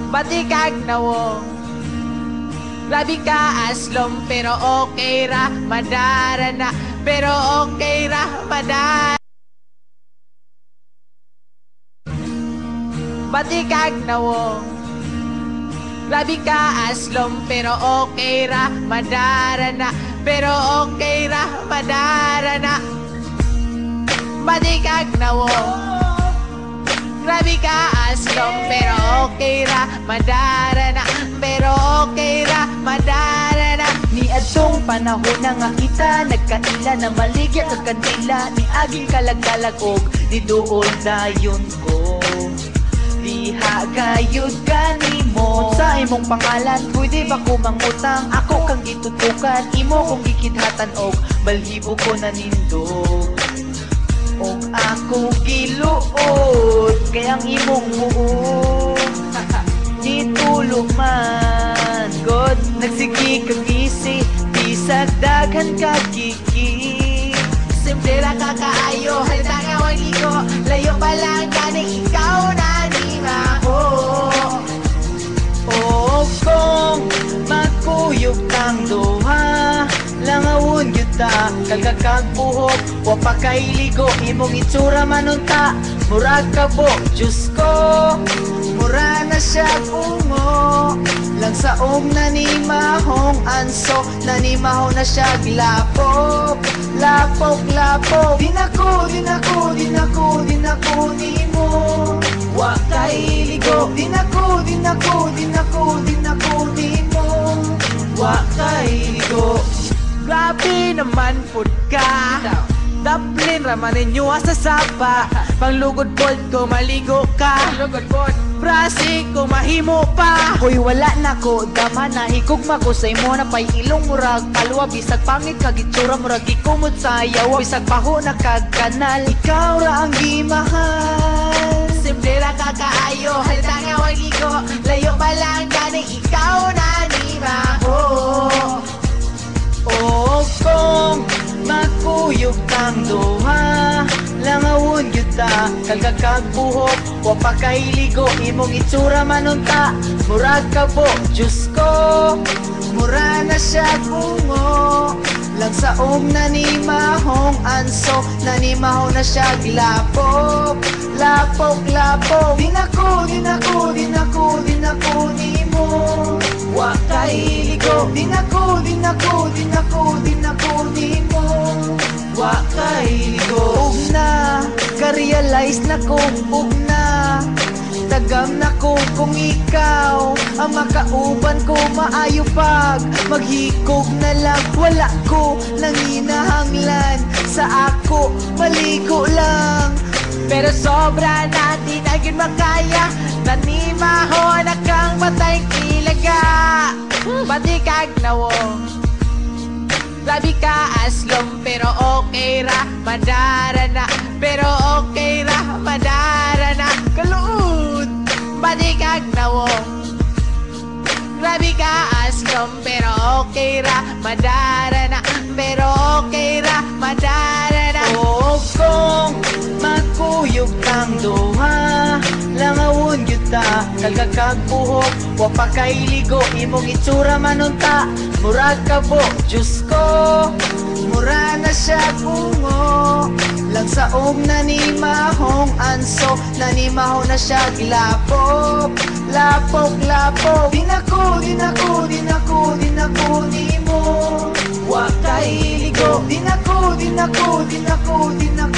Batikag nawong labi ka aslom pero okay ra madarana. Pero okay ra madarana. Batikag nawong labi ka aslom pero okay ra madarana. Pero okay ra madarana. Batikag nawong grabe ka aslom pero okay ra madarana. Pero okay ra madarana. Ni adtong panahon na nga kita nagkaila na maligya kag kandila. Ni aging kalagkalag og ni duol dayon ko. Diha gayud kanimo sa imong pangalan pwede ba ko mangutang? Ako kang gitutukan imo kong gikidhatan og balhibo ko nanindog. Og ako giluod kayang imong buod nitulog man God nagsigi kag isi bisag daghan kag kiki. Simple ra ka kaayo halita nga waligo. Layo pa lang gani ikaw na di maho. O kung magkuyog tang duha langawon gyud ta kagakagbuhok wa pa kay ligo imong itsura manunta murag kabo Diyos ko mura na siya bungo lang saong nanimahong anso nanimaho na siya glapok lapok lapok dinako dinako dinako dinako nimo wa kay ligo dinako dinako dinako dinako nimo wa kay ligo. Grabe naman pud ka. Daplin raman ninyo sa sapa. Panglugod pod ko maligo ka. Prasi ko mahimo pa. Hoy wala na ko dama na higugma ko sa imo na pay ilong murag palwa bisag pangit kag itsura murag gikumot sa yawa bisag baho na kag kanal ikaw ra ang gimahal. Simple ra ka kaayo halita nga waligo. Layo pa lang gani ikaw na di maho. O kung magkuyog tang duha langawon gyud ta kagakagbuhok wa pa kay ligo imong itsura manunta murag kabo Diyos ko mura na siya bungo lang saong nanimahong anso nanimaho na siya glapok lapok lapok dinako dinako dinako dinako nimo wa kay ligo dinako dinako dinako dinako nimo wa kay ligo. Ug na ka-realize na kong ug na tagam na ko kung ikaw ang makauban ko maayo pag maghikog na lang wala ko nang hinahanglan sa ako maligo lang. Pero sobra na di na yun makaya. Nanimaho na kang matay kilaga. Batikag nawong labi ka aslom pero okay ra madarana. Pero okay ra madarana. Kaluod batikag nawong labi ka aslom pero okay ra madarana. Pero okay ra madarana. O kung magkuyog tang duha langawon gyud ta kagakagbuhok wa pa kay ligo imong itsura manunta murag kabo Diyos ko mura na siya bungo lang saong nanimahong anso nanimaho na siya glapok lapok lapok dinako dinako dinako dinako nimo wa kay ligo dinako dinako dinako dinako